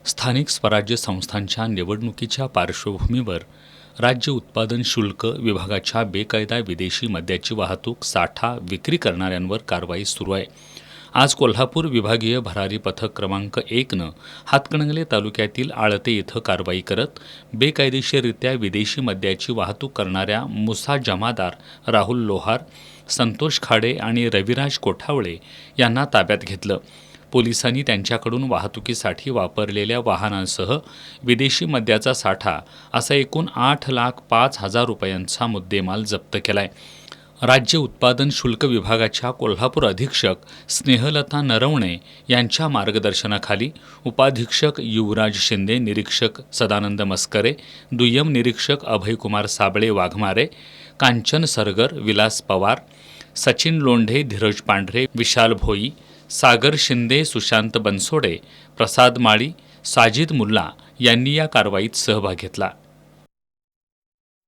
स्थानिक स्वराज्य संस्थांच्या निवडणुकीच्या पार्श्वभूमीवर राज्य उत्पादन शुल्क विभागाच्या बेकायदा विदेशी मद्याची वाहतूक, साठा, विक्री करणाऱ्यांवर कारवाई सुरू आहे. आज कोल्हापूर विभागीय भरारी पथक क्रमांक 1नं हातकणंगले तालुक्यातील आळते इथं कारवाई करत बेकायदेशीररित्या विदेशी मद्याची वाहतूक करणाऱ्या मुसा जमादार, राहुल लोहार, संतोष खाडे आणि रविराज कोठावळे यांना ताब्यात घेतलं. पोलिसांनी त्यांच्याकडून वाहतुकीसाठी वापरलेल्या वाहनांसह विदेशी मद्याचा साठा असा एकूण 8,05,000 रुपयांचा मुद्देमाल जप्त केलाय. राज्य उत्पादन शुल्क विभागाच्या कोल्हापूर अधीक्षक स्नेहलता नरवणे यांच्या मार्गदर्शनाखाली उपाधीक्षक युवराज शिंदे, निरीक्षक सदानंद मस्करे, दुय्यम निरीक्षक अभयकुमार साबळे वाघमारे, कांचन सरगर, विलास पवार, सचिन लोंढे, धीरज पांढरे, विशाल भोई, सागर शिंदे, सुशांत बनसोडे, प्रसाद माळी, साजिद मुल्ला यांनी या कारवाईत सहभाग घेतला.